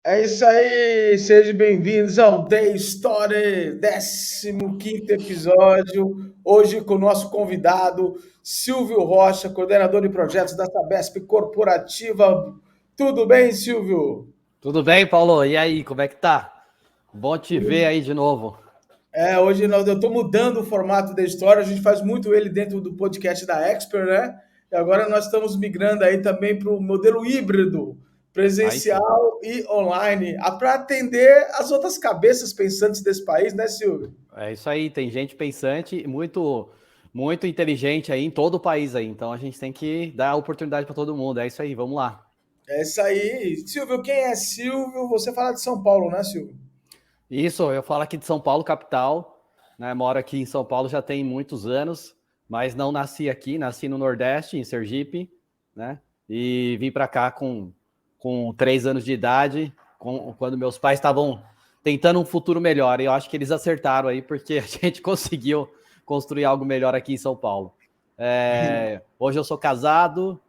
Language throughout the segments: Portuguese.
É isso aí, sejam bem-vindos ao The Story, 15º episódio. Hoje com o nosso convidado, Silvio Rocha, coordenador de projetos da Sabesp Corporativa. Tudo bem, Silvio? Tudo bem, Paulo? E aí, como é que tá? Bom te ver aí de novo. Hoje eu estou mudando o formato da história, a gente faz muito ele dentro do podcast da Expert, né? E agora nós estamos migrando aí também para o modelo híbrido, Aí sim. presencial e online, para atender as outras cabeças pensantes desse país, né, Silvio? É isso aí, tem gente pensante, muito inteligente aí em todo o país aí. Então a gente tem que dar oportunidade para todo mundo. É isso aí, vamos lá. É isso aí. Silvio, quem é Silvio? Você fala de São Paulo, né, Silvio? Isso, eu falo aqui de São Paulo, capital, né? Moro aqui em São Paulo já tem muitos anos, mas não nasci aqui, nasci no Nordeste, em Sergipe, né? E vim para cá com 3 anos de idade, quando meus pais estavam tentando um futuro melhor. E eu acho que eles acertaram aí, porque a gente conseguiu construir algo melhor aqui em São Paulo. Hoje eu sou casado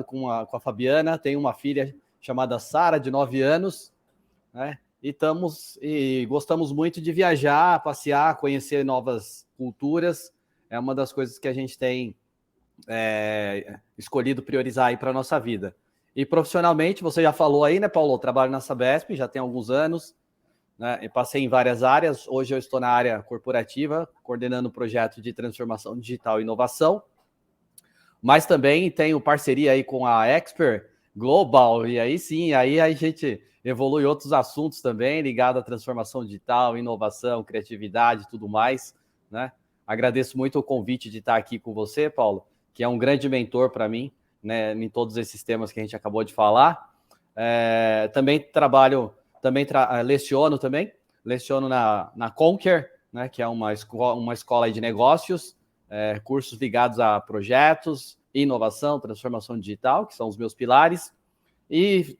com a Fabiana, tenho uma filha chamada Sara, de 9 anos, né? E gostamos muito de viajar, passear, conhecer novas culturas. É uma das coisas que a gente tem escolhido priorizar aí para a nossa vida. E profissionalmente, você já falou aí, né, Paulo? Eu trabalho na Sabesp, já tem alguns anos, né? Eu passei em várias áreas. Hoje eu estou na área corporativa, coordenando o projeto de transformação digital e inovação. Mas também tenho parceria aí com a Expert Global, e aí sim, aí a gente evolui outros assuntos também, ligado à transformação digital, inovação, criatividade e tudo mais, né? Agradeço muito o convite de estar aqui com você, Paulo, que é um grande mentor para mim, né, em todos esses temas que a gente acabou de falar. Também trabalho, leciono na Conquer, né, que é uma escola de negócios, cursos ligados a projetos, inovação, transformação digital, que são os meus pilares, e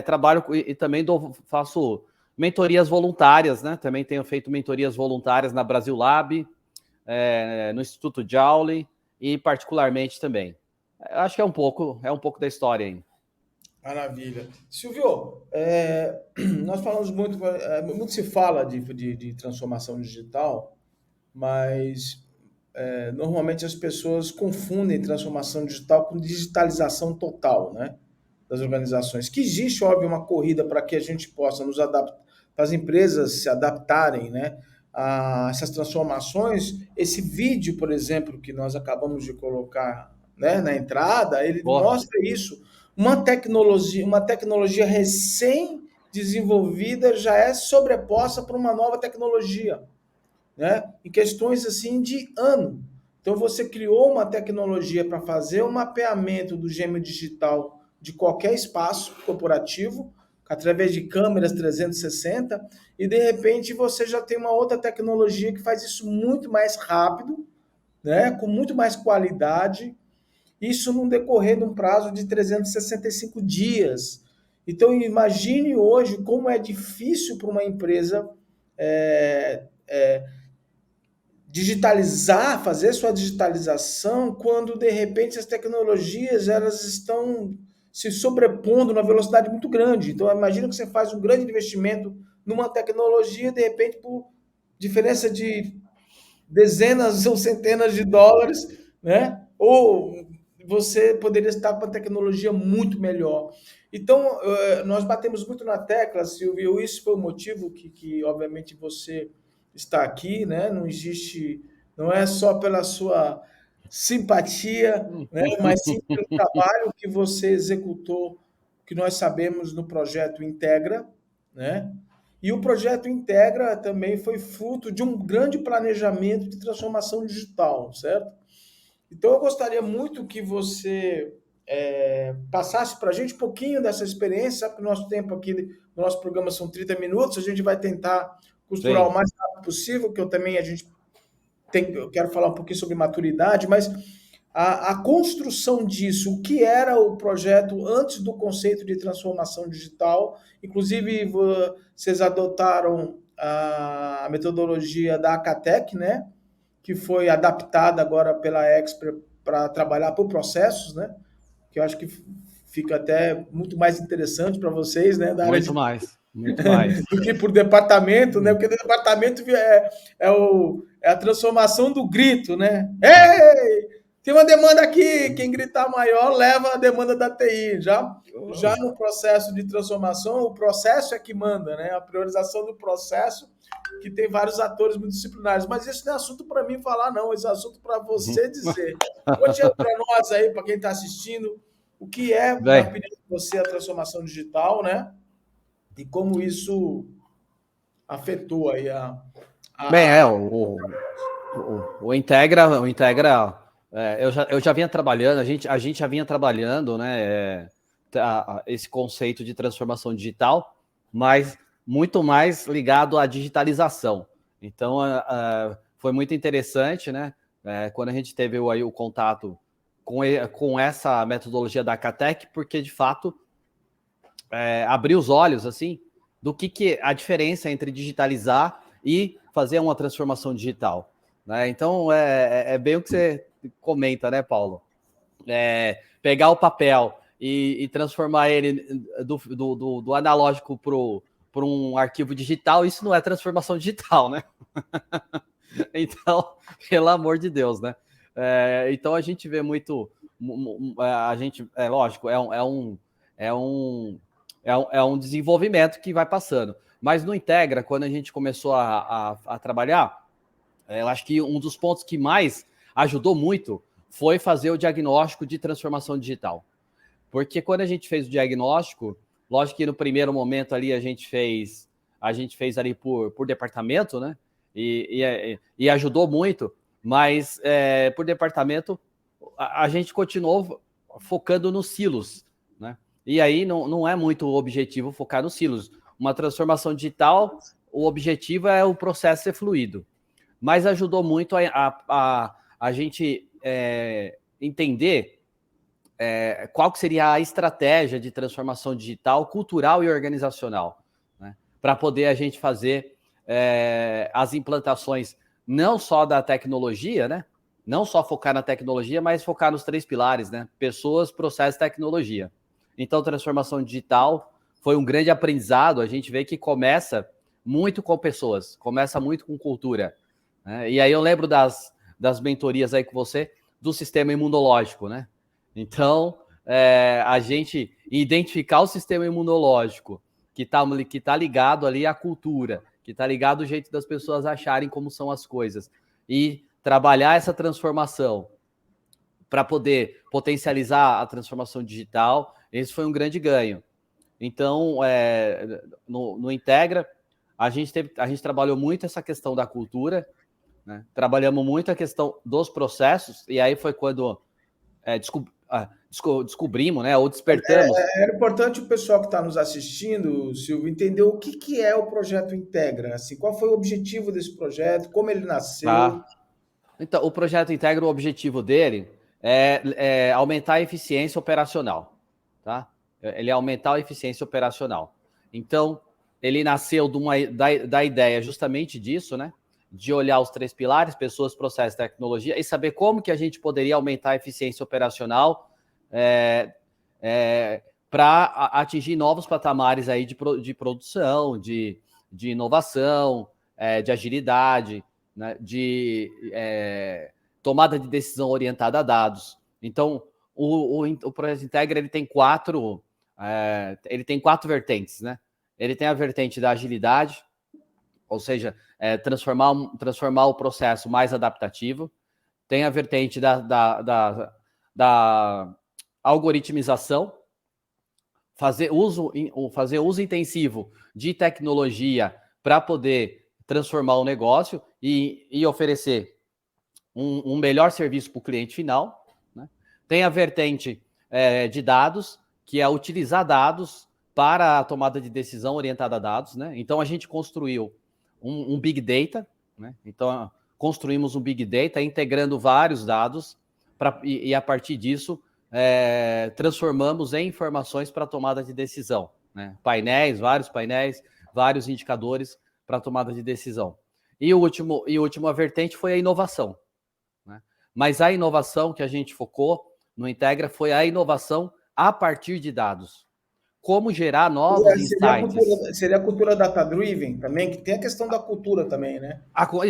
trabalho e também faço mentorias voluntárias, né? Também tenho feito mentorias voluntárias na Brasil Lab, no Instituto Joule e particularmente também. Acho que é um pouco da história aí. Maravilha. Silvio, nós falamos muito, muito se fala de transformação digital, mas normalmente as pessoas confundem transformação digital com digitalização total, né, das organizações. Que existe, óbvio, uma corrida para que a gente possa nos adaptar, para as empresas se adaptarem, né, a essas transformações. Esse vídeo, por exemplo, que nós acabamos de colocar, né, na entrada, ele Porra. mostra isso. Uma tecnologia recém desenvolvida já é sobreposta por uma nova tecnologia, né? Em questões assim de ano. Então você criou uma tecnologia para fazer o mapeamento do gêmeo digital de qualquer espaço corporativo, através de câmeras 360, e de repente você já tem uma outra tecnologia que faz isso muito mais rápido, né? Com muito mais qualidade, isso num decorrer de um prazo de 365 dias. Então imagine hoje como é difícil para uma empresa é, é, digitalizar, fazer sua digitalização, quando de repente as tecnologias elas estão se sobrepondo numa velocidade muito grande. Então, imagina que você faz um grande investimento numa tecnologia, de repente, por diferença de dezenas ou centenas de dólares, né? Ou você poderia estar com a tecnologia muito melhor. Então, nós batemos muito na tecla, Silvio, isso foi o motivo que obviamente, você está aqui, né? Não existe, não é só pela sua simpatia, né? Mas sim pelo trabalho que você executou, que nós sabemos no projeto Integra, né? E o projeto Integra também foi fruto de um grande planejamento de transformação digital, certo? Então, eu gostaria muito que você passasse para a gente um pouquinho dessa experiência, sabe que o nosso tempo aqui no nosso programa são 30 minutos, a gente vai tentar costurar o Sim. mais rápido possível, que eu também, eu quero falar um pouquinho sobre maturidade, mas a construção disso, o que era o projeto antes do conceito de transformação digital, inclusive vocês adotaram a metodologia da Acatec, né? Que foi adaptada agora pela Expert para trabalhar por processos, né? Que eu acho que fica até muito mais interessante para vocês, né? Da área Muito de mais, muito mais. do que por departamento, né? Porque departamento é a transformação do grito, né? Ei, tem uma demanda aqui, quem gritar maior leva a demanda da TI. Já no processo de transformação, o processo é que manda, né? A priorização do processo, que tem vários atores multidisciplinares. Mas isso não é assunto para mim falar, não. Isso é assunto para você dizer. Conte para nós aí, para quem está assistindo, o que é, na Bem, opinião de você, a transformação digital, né? E como isso afetou aí bem, a... o Integra, eu já vinha trabalhando, a gente já vinha trabalhando, né, esse conceito de transformação digital, mas muito mais ligado à digitalização. Então, foi muito interessante, né, quando a gente teve aí o contato com essa metodologia da Acatec, porque, de fato, abriu os olhos, assim, do que a diferença entre digitalizar e fazer uma transformação digital, né? Então, é bem o que você comenta, né, Paulo? Pegar o papel e transformar ele do analógico para um arquivo digital, isso não é transformação digital, né? Então, pelo amor de Deus, né? Então, a gente vê muito... A gente, lógico, é um desenvolvimento que vai passando. Mas no Integra, quando a gente começou a trabalhar, eu acho que um dos pontos que mais ajudou muito foi fazer o diagnóstico de transformação digital. Porque quando a gente fez o diagnóstico, lógico que no primeiro momento ali a gente fez ali por departamento, né? E ajudou muito, mas por departamento a gente continuou focando nos silos, né? E aí não é muito o objetivo focar nos silos. Uma transformação digital, o objetivo é o processo ser fluido. Mas ajudou muito a gente entender qual que seria a estratégia de transformação digital, cultural e organizacional, né? Para poder a gente fazer as implantações não só da tecnologia, né? Não só focar na tecnologia, mas focar nos 3 pilares, né? Pessoas, processo e tecnologia. Então, transformação digital foi um grande aprendizado. A gente vê que começa muito com pessoas, começa muito com cultura, né? E aí eu lembro das mentorias aí com você do sistema imunológico, né? Então, a gente identificar o sistema imunológico que tá ligado ali à cultura, que está ligado ao jeito das pessoas acharem como são as coisas, e trabalhar essa transformação para poder potencializar a transformação digital, esse foi um grande ganho. Então, no Integra, a gente trabalhou muito essa questão da cultura, né? Trabalhamos muito a questão dos processos, e aí foi quando descobrimos, né, ou despertamos. É importante o pessoal que está nos assistindo, Silvio, entender o que é o projeto Integra, assim, qual foi o objetivo desse projeto, como ele nasceu. Tá? Então, o projeto Integra, o objetivo dele é aumentar a eficiência operacional, tá? Ele é aumentar a eficiência operacional. Então, ele nasceu da ideia justamente disso, né? De olhar os 3 pilares, pessoas, processos, tecnologia, e saber como que a gente poderia aumentar a eficiência operacional para atingir novos patamares aí de produção, de inovação, de agilidade, né, de tomada de decisão orientada a dados. Então, o projeto Integra ele tem 4 vertentes, né? Ele tem a vertente da agilidade, ou seja, transformar o processo mais adaptativo. Tem a vertente da algoritmização, fazer uso intensivo de tecnologia para poder transformar o negócio e oferecer um melhor serviço para o cliente final, né? Tem a vertente de dados, que é utilizar dados para a tomada de decisão orientada a dados, né? Então, a gente construiu um Big Data, né? Então, construímos um Big Data integrando vários dados e a partir disso, transformamos em informações para a tomada de decisão, né? Vários painéis, vários indicadores para a tomada de decisão. E a última vertente foi a inovação, né? Mas a inovação que a gente focou no Integra foi a inovação a partir de dados. Como gerar novos insights. Seria a cultura data-driven também, que tem a questão da cultura também, né?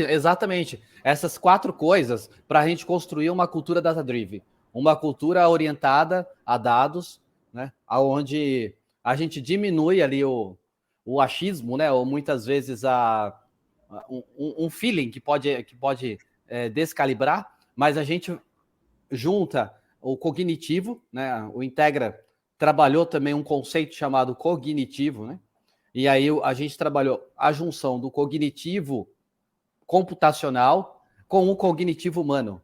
Exatamente. Essas 4 coisas para a gente construir uma cultura data-driven. Uma cultura orientada a dados, né? Onde a gente diminui ali o achismo, né? Ou muitas vezes um feeling que pode descalibrar, mas a gente junta o cognitivo, né? O Integra trabalhou também um conceito chamado cognitivo, né? E aí a gente trabalhou a junção do cognitivo computacional com o cognitivo humano,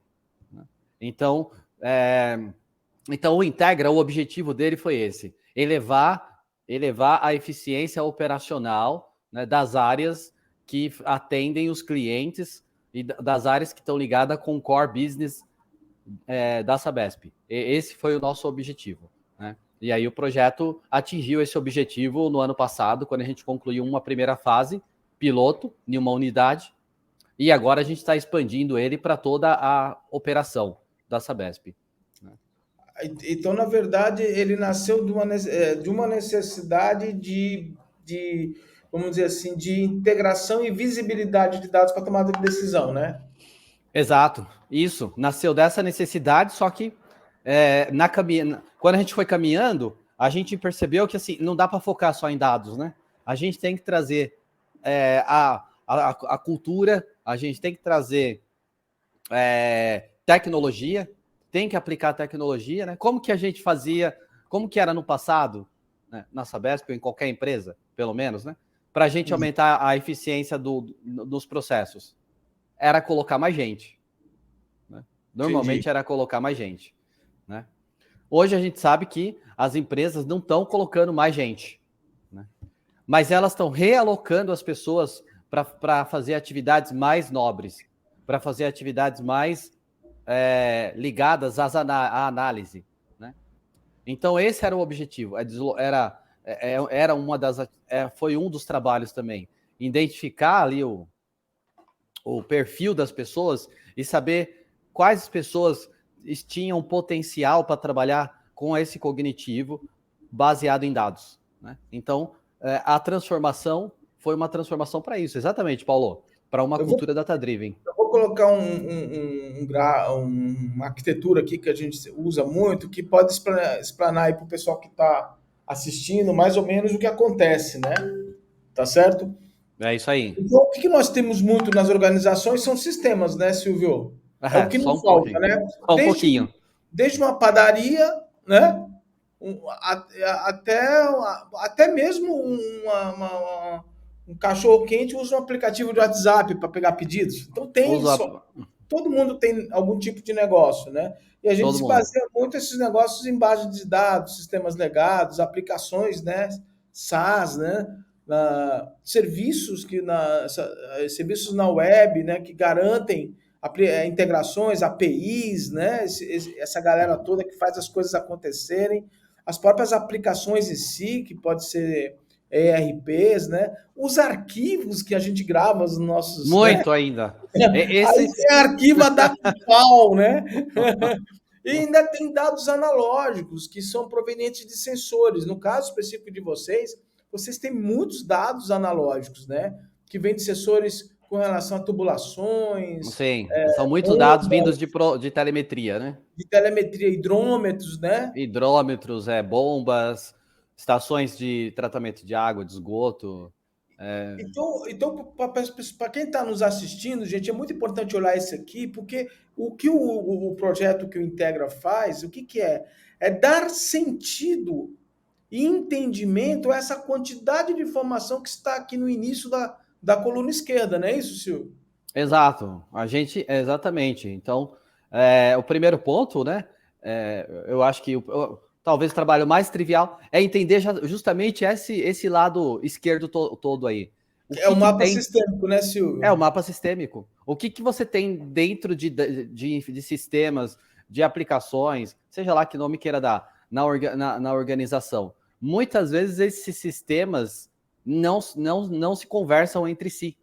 né? Então, o Integra, o objetivo dele foi esse: elevar a eficiência operacional, né, das áreas que atendem os clientes e das áreas que estão ligadas com o core business da Sabesp. Esse foi o nosso objetivo, né? E aí o projeto atingiu esse objetivo no ano passado, quando a gente concluiu uma primeira fase, piloto, em uma unidade, e agora a gente está expandindo ele para toda a operação da Sabesp. Então, na verdade, ele nasceu de uma necessidade vamos dizer assim, de integração e visibilidade de dados para tomada de decisão, né? Exato, isso. Nasceu dessa necessidade, só que quando a gente foi caminhando, a gente percebeu que assim, não dá para focar só em dados, né? A gente tem que trazer a cultura, a gente tem que trazer tecnologia, tem que aplicar tecnologia, né? Como que a gente fazia, como que era no passado, né? Na Sabesp ou em qualquer empresa, pelo menos, né? Para a gente aumentar a eficiência dos processos. Era colocar mais gente, né? Normalmente Entendi. Era colocar mais gente, né? Hoje a gente sabe que as empresas não estão colocando mais gente, né? Mas elas estão realocando as pessoas para fazer atividades mais nobres, para fazer atividades mais ligadas à análise, né? Então esse era o objetivo, foi um dos trabalhos também, identificar ali o perfil das pessoas e saber quais pessoas tinham potencial para trabalhar com esse cognitivo baseado em dados, né? Então, a transformação foi uma transformação para isso, exatamente, Paulo, para uma cultura data-driven. Eu vou colocar uma arquitetura aqui que a gente usa muito, que pode explanar aí para o pessoal que está assistindo mais ou menos o que acontece, né? Tá certo? É isso aí. Então, o que nós temos muito nas organizações são sistemas, né, Silvio? É o que não falta, né? Só um pouquinho. Desde uma padaria, né? até mesmo um cachorro quente usa um aplicativo de WhatsApp para pegar pedidos. Então tem Usa só, todo mundo tem algum tipo de negócio, né? E a gente todo se mundo. baseia muito esses negócios em base de dados, sistemas legados, aplicações, né? SaaS, né? Serviços serviços na web, né? Que garantem integrações, APIs, né? Essa galera toda que faz as coisas acontecerem, as próprias aplicações em si, que pode ser ERPs, né? Os arquivos que a gente grava, os nossos, né? Muito ainda. Aí Esses. tem arquivo a dar com pau, né? E ainda tem dados analógicos que são provenientes de sensores. No caso específico de vocês, vocês têm muitos dados analógicos, né? Que vêm de sensores com relação a tubulações, Sim, são muitos dados vindos bombas, de telemetria, né? de telemetria, hidrômetros, né? Hidrômetros, bombas, estações de tratamento de água, de esgoto. Então para quem está nos assistindo, gente, é muito importante olhar isso aqui, porque o que o projeto que o Integra faz, o que, que é? É dar sentido e entendimento a essa quantidade de informação que está aqui no início da coluna esquerda, não é isso, Silvio? Exato, exatamente. Então, o primeiro ponto, né? Eu acho que talvez o trabalho mais trivial é entender justamente esse lado esquerdo todo aí. O É o que mapa tem sistêmico, né, é o Silvio? mapa sistêmico. O que você tem dentro de sistemas, de aplicações, seja lá que nome queira dar, na organização. Muitas vezes esses sistemas não se conversam entre si,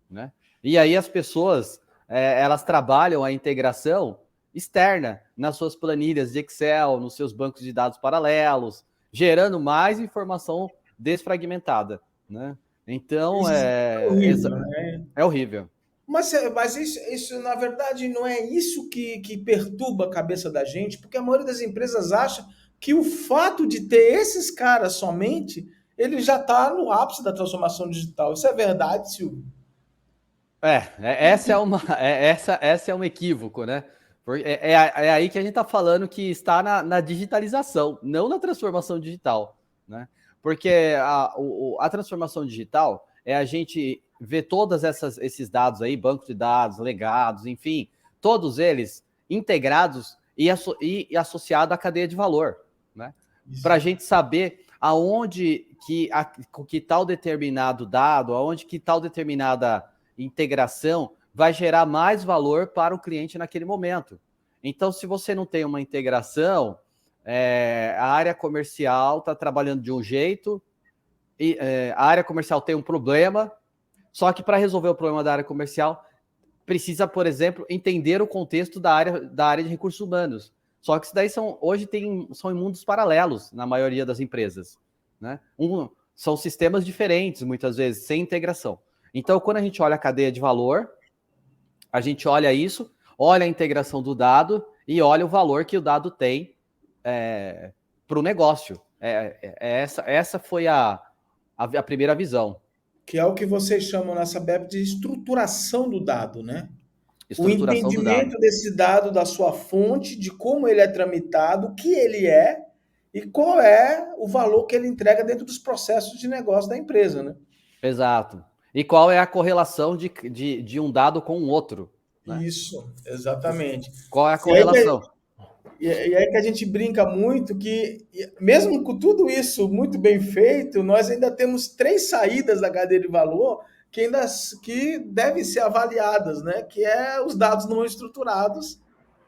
né? E aí as pessoas, elas trabalham a integração externa nas suas planilhas de Excel, nos seus bancos de dados paralelos, gerando mais informação desfragmentada, né? Então, Isso é horrível, né? é horrível. Mas isso, na verdade, não é isso que perturba a cabeça da gente, porque a maioria das empresas acha que o fato de ter esses caras somente, ele já está no ápice da transformação digital. Isso é verdade, Silvio? Essa é um equívoco, né? É aí que a gente está falando que está na digitalização, não na transformação digital, né? Porque a transformação digital é a gente ver todos esses dados aí, banco de dados, legados, enfim, todos eles integrados e associado à cadeia de valor, né? Para a gente saber aonde que tal determinado dado, aonde que tal determinada integração vai gerar mais valor para o cliente naquele momento. Então, se você não tem uma integração, a área comercial está trabalhando de um jeito, e a área comercial tem um problema, só que para resolver o problema da área comercial, precisa, por exemplo, entender o contexto da área de recursos humanos. Só que isso daí hoje são em mundos paralelos na maioria das empresas, né? São sistemas diferentes, muitas vezes, sem integração. Então, quando a gente olha a cadeia de valor, a gente olha isso, olha a integração do dado e olha o valor que o dado tem para o negócio. Essa foi a primeira visão. Que é o que vocês chamam nessa BEP de estruturação do dado, né? O Estruturação do dado. entendimento desse dado, da sua fonte, de como ele é tramitado, o que ele é e qual é o valor que ele entrega dentro dos processos de negócio da empresa, né? Exato. E qual é a correlação de um dado com o outro, né? Isso, exatamente. Qual é a E aí, correlação? e aí que a gente brinca muito que, mesmo com tudo isso muito bem feito, nós ainda temos 3 saídas da cadeia de valor que devem ser avaliadas, né? Que é os dados não estruturados,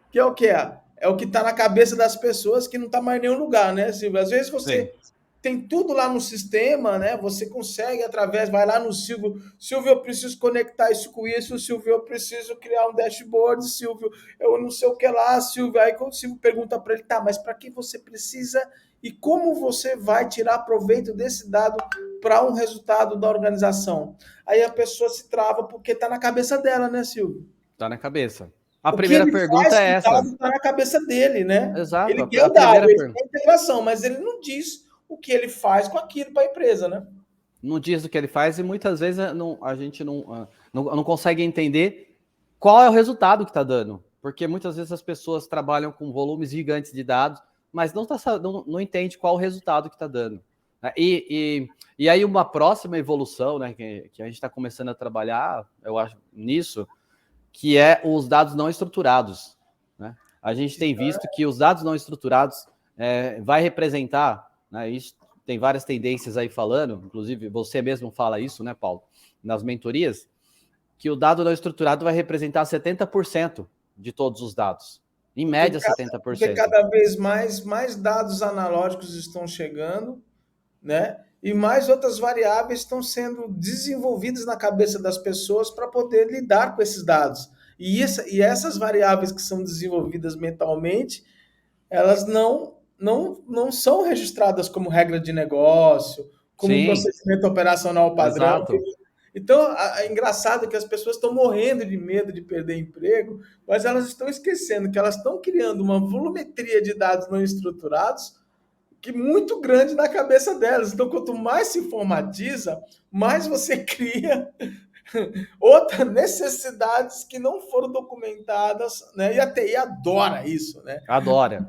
que é o que é? É o que está na cabeça das pessoas que não está mais em nenhum lugar, né, Silvio? Às vezes Sim. você tem tudo lá no sistema, né? Você consegue vai lá no Silvio, Silvio, eu preciso conectar isso com isso, Silvio, eu preciso criar um dashboard, Silvio, eu não sei o que lá, Silvio. Aí quando o Silvio pergunta para ele, tá, mas para que você precisa e como você vai tirar proveito desse dado para um resultado da organização? Aí a pessoa se trava porque está na cabeça dela, né, Silvio? Tá na cabeça. A O que primeira ele pergunta faz é com o essa. dado está na cabeça dele, né? Exato. Ele quer A o dado, primeira ele pergunta. quer a integração, mas ele não diz o que ele faz com aquilo para a empresa, né? Não diz o que ele faz e muitas vezes a gente não consegue entender qual é o resultado que está dando. Porque muitas vezes as pessoas trabalham com volumes gigantes de dados, mas não entende qual o resultado que está dando. Né? E aí uma próxima evolução, né, que a gente está começando a trabalhar, eu acho, nisso, que é os dados não estruturados. Né? A gente tem visto que os dados não estruturados vai representar, né, isso tem várias tendências aí falando, inclusive você mesmo fala isso, né, Paulo, nas mentorias, que o dado não estruturado vai representar 70% de todos os dados. Em média, 70%. Porque cada vez mais dados analógicos estão chegando, né? E mais outras variáveis estão sendo desenvolvidas na cabeça das pessoas para poder lidar com esses dados. E essas variáveis que são desenvolvidas mentalmente, elas não são registradas como regra de negócio, como um procedimento operacional padrão. Exato. Então, é engraçado que as pessoas estão morrendo de medo de perder emprego, mas elas estão esquecendo que elas estão criando uma volumetria de dados não estruturados que muito grande na cabeça delas. Então, quanto mais se informatiza, mais você cria outras necessidades que não foram documentadas, né? E a TI adora isso, né? Adora.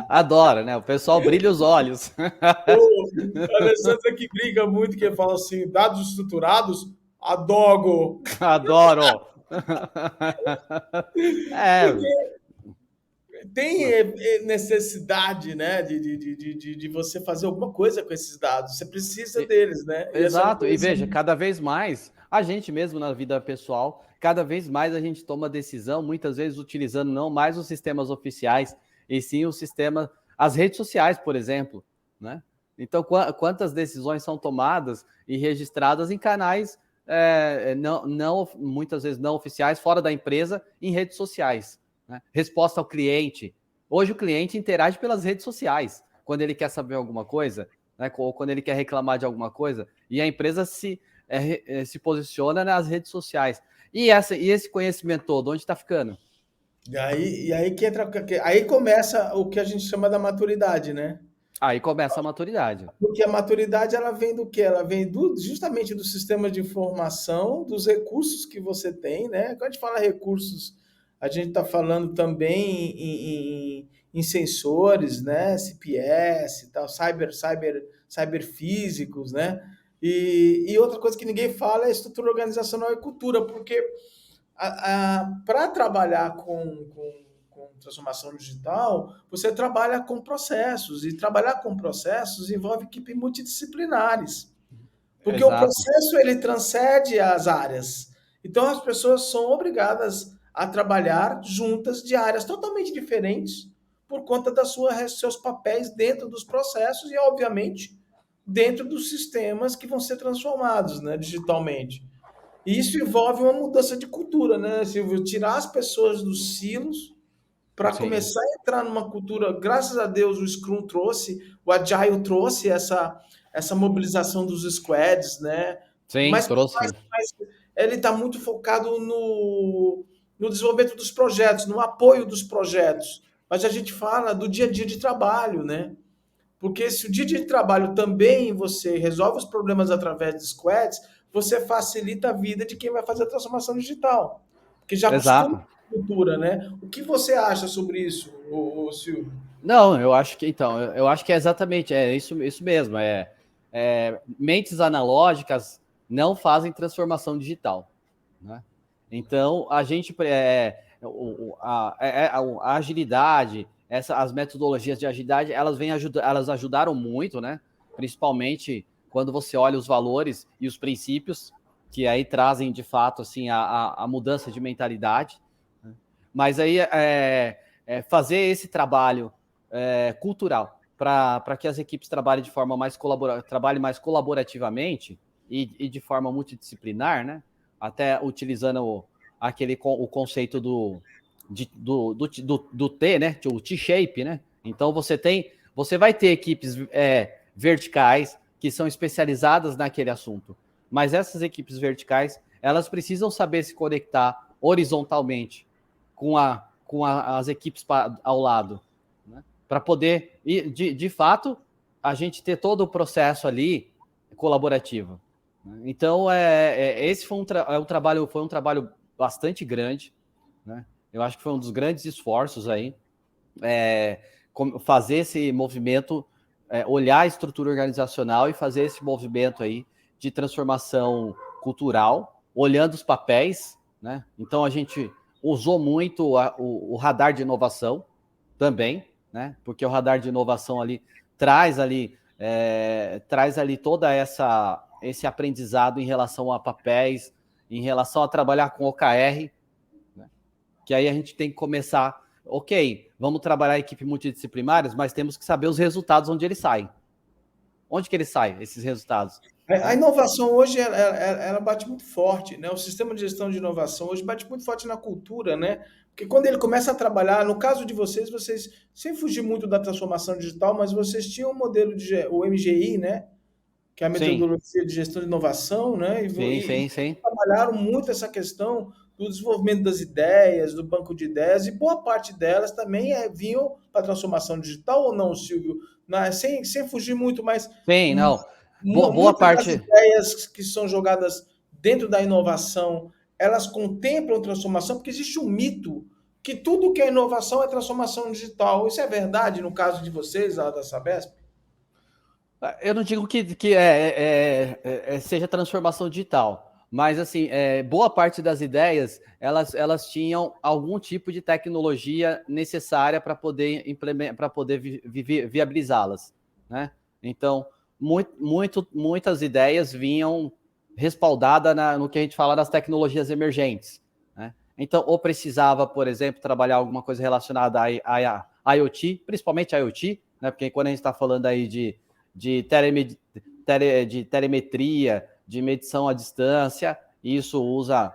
Adora, né? O pessoal brilha os olhos. O Alessandro aqui briga muito, que fala assim, dados estruturados, adoro. Adoro. Tem necessidade, né, de você fazer alguma coisa com esses dados. Você precisa deles, né? Exato. E veja, cada vez mais, a gente mesmo na vida pessoal, cada vez mais a gente toma decisão, muitas vezes utilizando não mais os sistemas oficiais, e sim o sistema, as redes sociais, por exemplo, né? Então, quantas decisões são tomadas e registradas em canais muitas vezes não oficiais, fora da empresa, em redes sociais. Né? Resposta ao cliente. Hoje o cliente interage pelas redes sociais, quando ele quer saber alguma coisa, né? Ou quando ele quer reclamar de alguma coisa, e a empresa se posiciona nas redes sociais. E esse conhecimento todo, onde está ficando? Aí começa o que a gente chama da maturidade, né? Aí começa a maturidade. Porque a maturidade ela vem do quê? Ela vem justamente do sistema de informação, dos recursos que você tem, né? Quando a gente fala recursos, a gente está falando também em sensores, né? CPS, tal, cyberfísicos, né? E outra coisa que ninguém fala é estrutura organizacional e cultura, porque para trabalhar com transformação digital, você trabalha com processos, e trabalhar com processos envolve equipes multidisciplinares, porque o processo ele transcende as áreas. Então as pessoas são obrigadas a trabalhar juntas de áreas totalmente diferentes por conta das seus papéis dentro dos processos e, obviamente, dentro dos sistemas que vão ser transformados, né, digitalmente. E isso envolve uma mudança de cultura, né, Silvio? Tirar as pessoas dos silos para começar a entrar numa cultura. Graças a Deus, o Scrum trouxe, o Agile trouxe essa mobilização dos squads, né? Sim, trouxe. Mas ele está muito focado no desenvolvimento dos projetos, no apoio dos projetos. Mas a gente fala do dia a dia de trabalho, né? Porque se o dia a dia de trabalho também você resolve os problemas através de squads, você facilita a vida de quem vai fazer a transformação digital. Porque já costuma cultura, né? O que você acha sobre isso, Silvio? Não, eu acho que é exatamente isso mesmo. Mentes analógicas não fazem transformação digital, né? Então a gente a agilidade, as metodologias de agilidade, elas ajudaram muito, né? Principalmente quando você olha os valores e os princípios que aí trazem de fato assim a mudança de mentalidade. Né? Mas aí fazer esse trabalho cultural para que as equipes trabalhem de forma mais colaborativamente e de forma multidisciplinar, né? Até utilizando o conceito do T, né? O T-shape, né? Então você vai ter equipes verticais que são especializadas naquele assunto, mas essas equipes verticais elas precisam saber se conectar horizontalmente com as equipes ao lado, né? Para poder, de fato, a gente ter todo o processo ali colaborativo. Então, esse foi um trabalho bastante grande, né? Eu acho que foi um dos grandes esforços aí. fazer esse movimento, olhar a estrutura organizacional e fazer esse movimento aí de transformação cultural, olhando os papéis, né? Então a gente usou muito o radar de inovação também, né? Porque o radar de inovação ali traz ali toda esse aprendizado em relação a papéis, em relação a trabalhar com OKR, né? Que aí a gente tem que começar, ok, vamos trabalhar equipe multidisciplinares, mas temos que saber os resultados onde eles saem. Onde que eles saem, esses resultados? A inovação hoje ela bate muito forte, né? O sistema de gestão de inovação hoje bate muito forte na cultura, né? Porque quando ele começa a trabalhar, no caso de vocês, sem fugir muito da transformação digital, mas vocês tinham um modelo o MGI, né? Que é a Sim, metodologia de gestão de inovação, né? sim. Trabalharam muito essa questão do desenvolvimento das ideias, do banco de ideias, e boa parte delas também vinham para a transformação digital ou não, Silvio? Sem fugir muito, mas Sim, não. Boa muitas das parte. ideias que são jogadas dentro da inovação, elas contemplam transformação, porque existe um mito que tudo que é inovação é transformação digital. Isso é verdade no caso de vocês, lá da Sabesp? Eu não digo que seja transformação digital, mas assim, boa parte das ideias elas tinham algum tipo de tecnologia necessária para poder implementar, para poder viabilizá-las, né? Então, muitas ideias vinham respaldadas no que a gente fala das tecnologias emergentes, né? Então, ou precisava, por exemplo, trabalhar alguma coisa relacionada a IoT, principalmente a IoT, né? Porque quando a gente está falando aí de telemetria, de medição à distância, isso usa,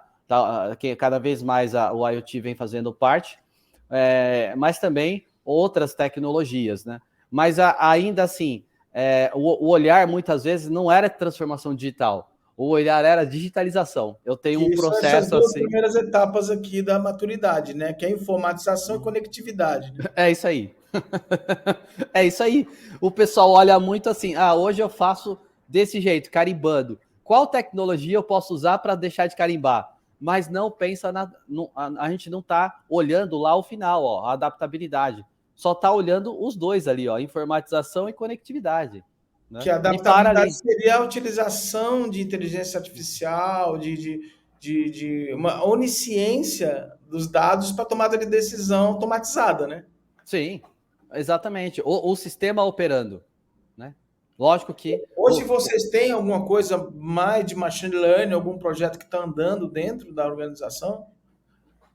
que cada vez mais o IoT vem fazendo parte, mas também outras tecnologias, né? Mas ainda assim, o olhar muitas vezes não era transformação digital, o olhar era digitalização. Eu tenho um Que são essas processo duas assim, primeiras etapas aqui da maturidade, né? Que é informatização e conectividade, né? é isso aí. É isso aí. O pessoal olha muito assim, hoje eu faço desse jeito, carimbando. Qual tecnologia eu posso usar para deixar de carimbar? Mas não pensa a gente não está olhando lá o final, ó, a adaptabilidade. Só está olhando os dois ali, ó, informatização e conectividade, né? Que a E para adaptabilidade ali. seria a utilização de inteligência artificial, de uma onisciência dos dados para tomada de decisão automatizada, né? Sim, exatamente. O sistema operando, né? Lógico que Hoje vocês têm alguma coisa mais de machine learning, algum projeto que está andando dentro da organização?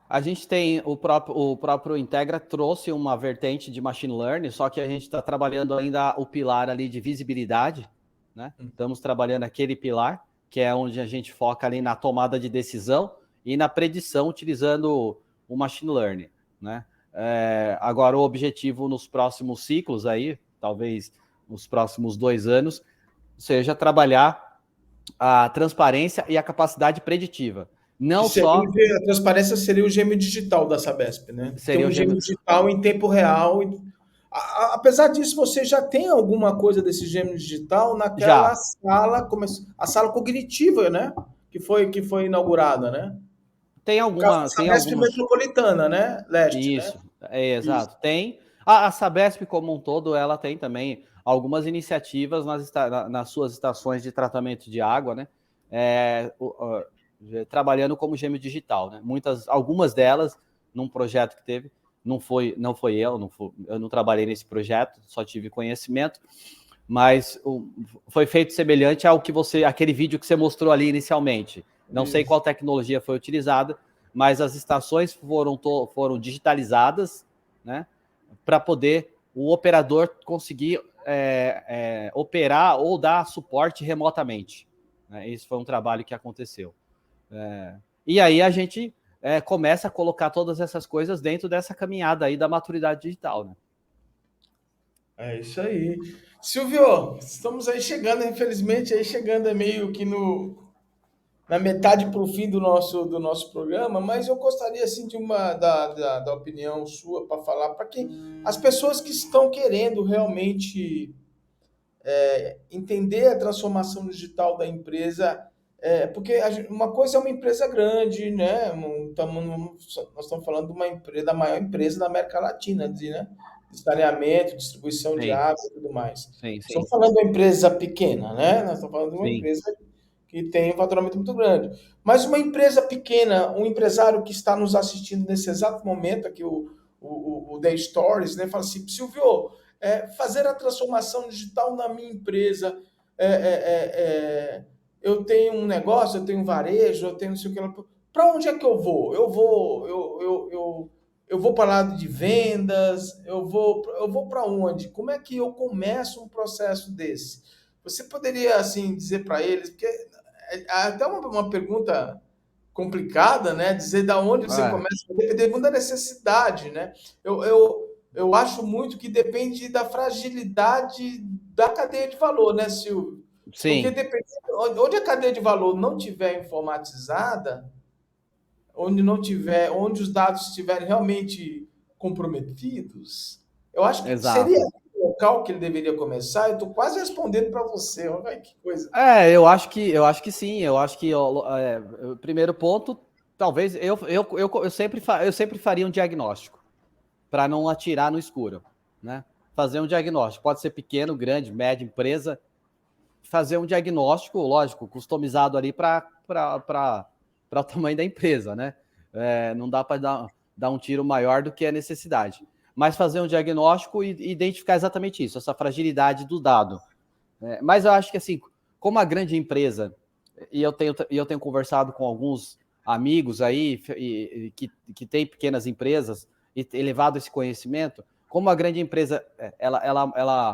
a gente tem o próprio Integra trouxe uma vertente de machine learning, só que a gente está trabalhando ainda o pilar ali de visibilidade, né? Estamos trabalhando aquele pilar, que é onde a gente foca ali na tomada de decisão e na predição utilizando o machine learning, né? Agora o objetivo nos próximos ciclos aí, talvez nos próximos 2 anos, seja trabalhar a transparência e a capacidade preditiva. Que Não seria, só a transparência seria o gêmeo digital da Sabesp, né? Tem seria o um gêmeo gêmeo. digital em tempo real. Apesar disso, você já tem alguma coisa desse gêmeo digital naquela Já, sala, a sala cognitiva, né? Que foi inaugurada, né? Tem No caso da alguma, tem Sabesp algumas. Metropolitana, né? Leste, né? Isso, Isso. exato. Tem. A Sabesp como um todo, ela tem também algumas iniciativas nas suas estações de tratamento de água, né? Trabalhando como gêmeo digital, né? Algumas delas, num projeto que teve, não foi eu não trabalhei nesse projeto, só tive conhecimento, mas foi feito semelhante aquele vídeo que você mostrou ali inicialmente. Não sei Isso. qual tecnologia foi utilizada, mas as estações foram digitalizadas, né, para poder o operador conseguir operar ou dar suporte remotamente, né? Esse foi um trabalho que aconteceu. E aí a gente começa a colocar todas essas coisas dentro dessa caminhada aí da maturidade digital, né? É isso aí. Silvio, estamos aí chegando, infelizmente, aí chegando meio que na metade para o fim do nosso programa, mas eu gostaria assim de da opinião sua para falar para que as pessoas que estão querendo realmente entender a transformação digital da empresa, Porque uma coisa é uma empresa grande, né? Nós estamos falando de uma empresa, da maior empresa da América Latina, né? De saneamento, distribuição de Sim, água e tudo mais. sim, Estamos sim, falando de uma empresa pequena, né? Nós estamos falando de uma sim. empresa que tem um faturamento muito grande. Mas uma empresa pequena, um empresário que está nos assistindo nesse exato momento, aqui o Day Stories, né? Fala assim, Silvio, fazer a transformação digital na minha empresa, é, é, é, eu tenho um negócio, eu tenho um varejo, eu tenho não sei o que lá. Para onde é que eu vou? Eu vou para o lado de vendas, eu vou para onde? Como é que eu começo um processo desse? Você poderia assim dizer para eles, porque é até uma pergunta complicada, né? Dizer da onde você É, começa, depende muito da necessidade, né? Eu acho muito que depende da fragilidade da cadeia de valor, né, Silvio? Porque sim, onde a cadeia de valor não tiver informatizada, onde não tiver, onde os dados estiverem realmente comprometidos, eu acho que seria exato. o local que ele deveria começar. Eu estou quase respondendo para você. Olha que coisa. Eu acho que sim. Eu acho que o primeiro ponto, talvez eu sempre faria um diagnóstico para não atirar no escuro, né? Fazer um diagnóstico, pode ser pequeno, grande, média empresa, fazer um diagnóstico, lógico, customizado ali para o tamanho da empresa, né? Não dá para dar um tiro maior do que a necessidade, mas fazer um diagnóstico e identificar exatamente isso, essa fragilidade do dado. Mas eu acho que assim, como a grande empresa, e eu tenho conversado com alguns amigos aí que têm pequenas empresas e levado esse conhecimento, como a grande empresa ela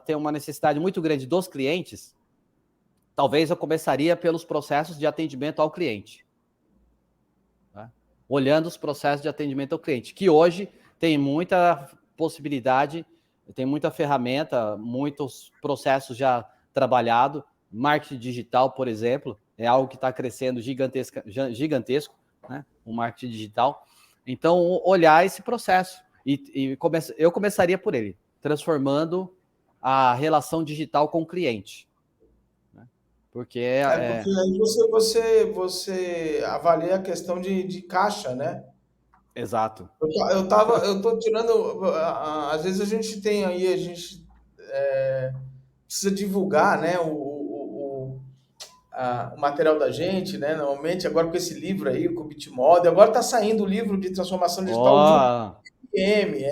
tem uma necessidade muito grande dos clientes, talvez eu começaria pelos processos de atendimento ao cliente. Tá? Olhando os processos de atendimento ao cliente, que hoje tem muita possibilidade, tem muita ferramenta, muitos processos já trabalhados. Marketing digital, por exemplo, é algo que está crescendo gigantesco, né? O marketing digital. Então, olhar esse processo. Eu começaria por ele, transformando a relação digital com o cliente. Né? Porque Porque aí você avalia a questão de caixa, né? exato. Eu tô tirando, às vezes a gente tem aí, a gente precisa divulgar, né, o material da gente, né? Normalmente, agora com esse livro aí, com o Bitmodel, agora está saindo o livro de transformação digital junto Oh, com o IBM,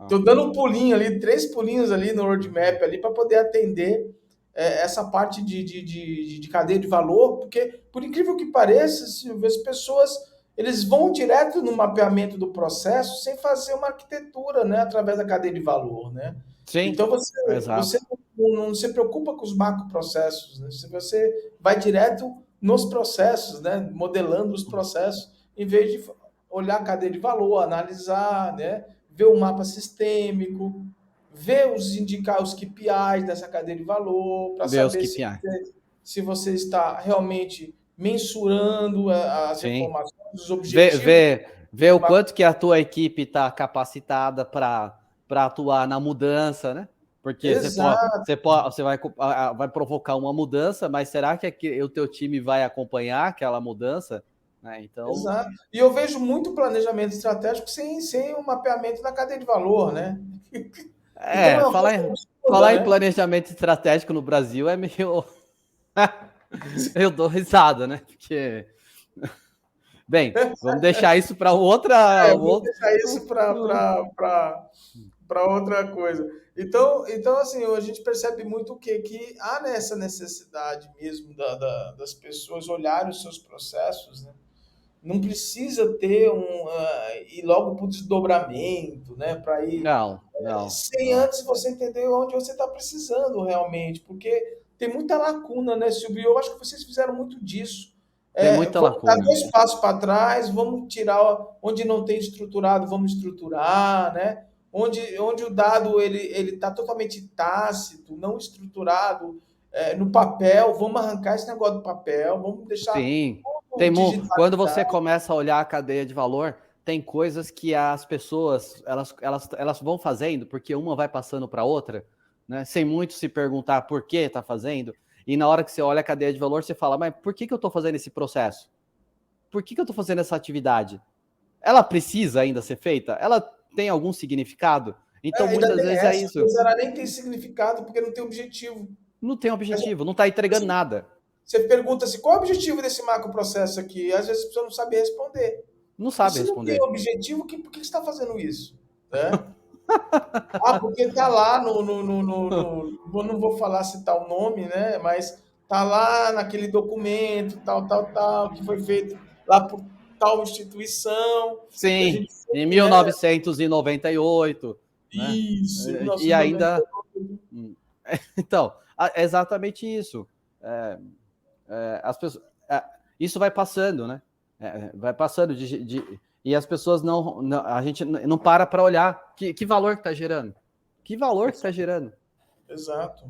Tô dando um pulinho ali, 3 pulinhos ali no roadmap ali para poder atender essa parte de cadeia de valor, porque, por incrível que pareça, Silvio, as pessoas eles vão direto no mapeamento do processo sem fazer uma arquitetura, né, através da cadeia de valor, né? sim, Então você exato. não se preocupa com os macroprocessos, né? Você vai direto nos processos, né, modelando os processos, em vez de olhar a cadeia de valor, analisar, né, ver o mapa sistêmico, ver indicar os KPIs dessa cadeia de valor, para Ver os saber se KPI. se você está realmente mensurando as Sim. informações, os Ver, objetivos ver, ver o quanto que a tua equipe está capacitada para atuar na mudança, né? Porque Exato, você vai provocar uma mudança, mas será que o teu time vai acompanhar aquela mudança? Né? Então, exato. E eu vejo muito planejamento estratégico sem o mapeamento da cadeia de valor, né? Então é uma coisa falar, absurda, falar em né? planejamento estratégico no Brasil é meio. Eu dou risada, né? Porque, bem, vamos deixar isso para outra. Vou deixar isso para outra coisa. Então, assim, a gente percebe muito o quê? Que há nessa necessidade mesmo das pessoas olharem os seus processos, né? Não precisa ter ir logo para o desdobramento, né? Para ir Não, não, sem não. antes você entender onde você está precisando realmente, porque tem muita lacuna, né, Silvio? Eu acho que vocês fizeram muito disso. Tem muita Vamos dar lacuna. 2 passos para trás, vamos tirar onde não tem estruturado, vamos estruturar, né? Onde o dado ele está totalmente tácito, não estruturado, no papel, vamos arrancar esse negócio do papel, vamos deixar Sim. tudo Quando você digitalizado. começa a olhar a cadeia de valor, tem coisas que as pessoas elas vão fazendo porque uma vai passando para outra, né? Sem muito se perguntar por que está fazendo. E na hora que você olha a cadeia de valor, você fala, mas por que eu estou fazendo esse processo? Por que eu estou fazendo essa atividade? Ela precisa ainda ser feita? Ela tem algum significado? Então, Ainda muitas tem vezes é essa, às isso. vezes ela nem tem significado porque não tem objetivo. Não tem objetivo, não está entregando nada. Você pergunta assim, qual é o objetivo desse macroprocesso aqui? Às vezes a pessoa não sabe responder. Não E sabe se não tem responder. objetivo, por que você está fazendo isso? Né? Porque está lá eu não vou falar citar o nome, né? Mas está lá naquele documento, tal, que foi feito lá por tal instituição, que a Sim, gente em sempre, né? 1998, né? Isso, E ainda. 1998. Então, é exatamente isso. As pessoas, isso vai passando, né? Vai passando e as pessoas a gente não para olhar que valor que está gerando. Que valor que está gerando. Exato.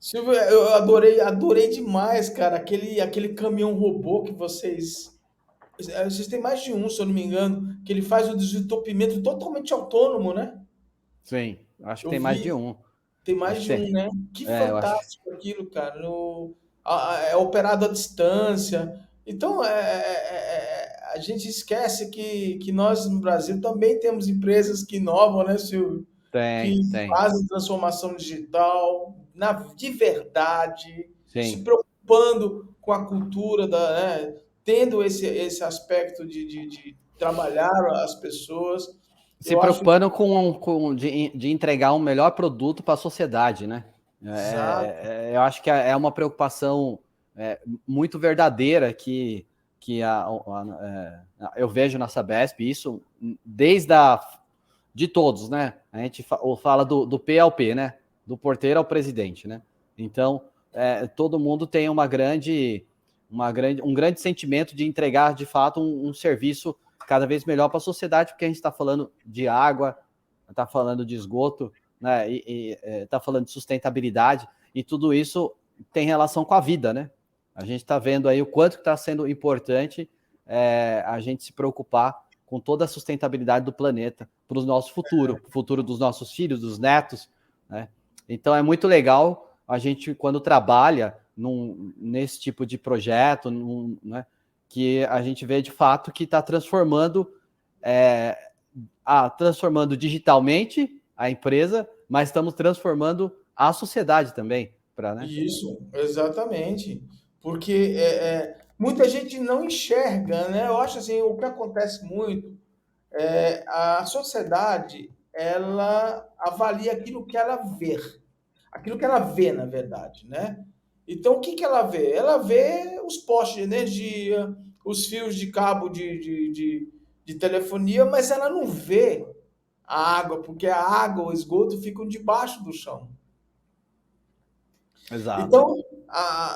Silvio, eu adorei demais, cara, aquele caminhão robô que vocês têm mais de um, se eu não me engano, que ele faz o desentupimento totalmente autônomo, né? Sim, acho que Eu tem mais de vi, um. tem Acho mais que de um, tem. né? Que Eu acho. fantástico aquilo, cara. É operado à distância. Então, a gente esquece que nós no Brasil também temos empresas que inovam, né, Silvio? Que Tem. fazem transformação digital de verdade, se Sim. preocupando com a cultura, né, tendo esse aspecto de trabalhar as pessoas. Se Eu acho preocupando de entregar um melhor produto para a sociedade, né? exato. Eu acho que é uma preocupação muito verdadeira que eu vejo na Sabesp, isso de todos, né? A gente fala do P ao P, né? Do porteiro ao presidente, né? Então, todo mundo tem um grande sentimento de entregar, de fato, um serviço cada vez melhor para a sociedade, porque a gente está falando de água, está falando de esgoto, né? E está falando de sustentabilidade, e tudo isso tem relação com a vida, né? A gente está vendo aí o quanto está sendo importante a gente se preocupar com toda a sustentabilidade do planeta para o nosso futuro dos nossos filhos, dos netos, né? Então é muito legal a gente, quando trabalha nesse tipo de projeto, né, que a gente vê de fato que está transformando digitalmente a empresa, mas estamos transformando a sociedade também, né? Isso, exatamente. Porque muita gente não enxerga, né? Eu acho assim, o que acontece muito a sociedade ela avalia aquilo que ela vê, na verdade, né? Então, o que que ela vê? Ela vê os postes de energia, os fios de cabo de telefonia, mas ela não vê a água, porque a água, o esgoto ficam debaixo do chão. Exato. Então,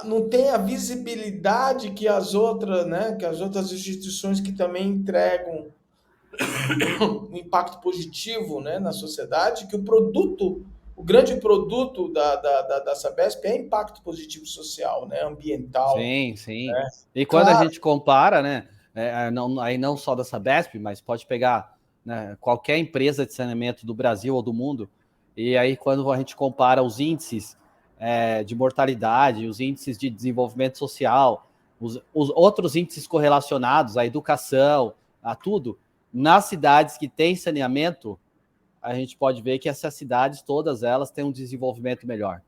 não tem a visibilidade que as outras, né, que as outras instituições que também entregam um impacto positivo, né, na sociedade, que o grande produto da Sabesp é impacto positivo social, né, ambiental. Sim, sim. Né? E quando a Claro, gente compara, né, aí não só da Sabesp, mas pode pegar, né, qualquer empresa de saneamento do Brasil ou do mundo, e aí quando a gente compara os índices de mortalidade, os índices de desenvolvimento social, os outros índices correlacionados à educação, a tudo, nas cidades que têm saneamento, a gente pode ver que essas cidades, todas elas, têm um desenvolvimento melhor,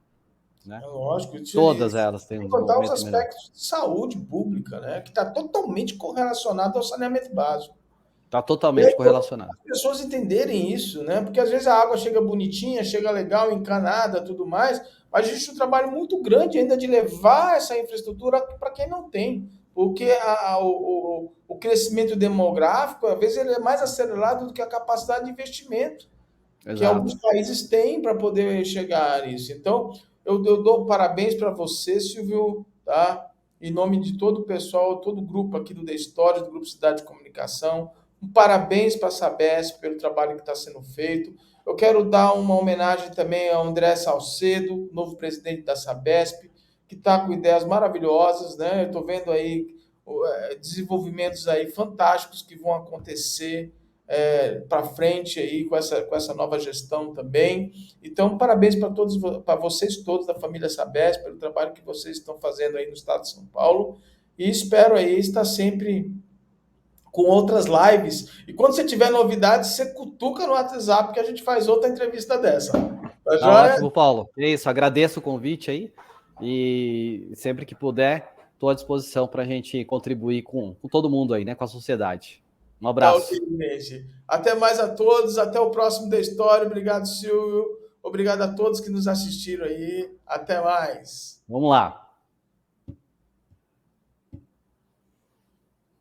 né? é lógico, Todas elas têm um sem contar os desenvolvimento melhor. aspectos de saúde pública, né, que está totalmente correlacionado ao saneamento básico. Está E aí, totalmente pô, correlacionado. as pessoas entenderem isso, né? Porque às vezes a água chega bonitinha, chega legal, encanada, tudo mais, mas existe um trabalho muito grande ainda de levar essa infraestrutura para quem não tem. Porque o crescimento demográfico, às vezes, ele é mais acelerado do que a capacidade de investimento que alguns Exato. países têm para poder chegar a isso. Então, eu dou parabéns para você, Silvio, tá? Em nome de todo o pessoal, todo o grupo aqui do The Story, do Grupo Cidade de Comunicação. Um parabéns para a Sabesp pelo trabalho que está sendo feito. Eu quero dar uma homenagem também ao André Salcedo, novo presidente da Sabesp, que está com ideias maravilhosas, né? Eu estou vendo aí desenvolvimentos aí fantásticos que vão acontecer para frente aí com essa nova gestão também. Então, parabéns para todos, para vocês todos da família Sabesp, pelo trabalho que vocês estão fazendo aí no estado de São Paulo. E espero aí estar sempre com outras lives. E quando você tiver novidades, você cutuca no WhatsApp que a gente faz outra entrevista dessa. Tá Tá joia? ótimo, Paulo. É isso, agradeço o convite aí e sempre que puder, estou à disposição para a gente contribuir com todo mundo aí, né, com a sociedade. Um Tá ok, abraço. gente. Até mais a todos. Até o próximo da história. Obrigado, Silvio. Obrigado a todos que nos assistiram aí. Até mais. Vamos lá.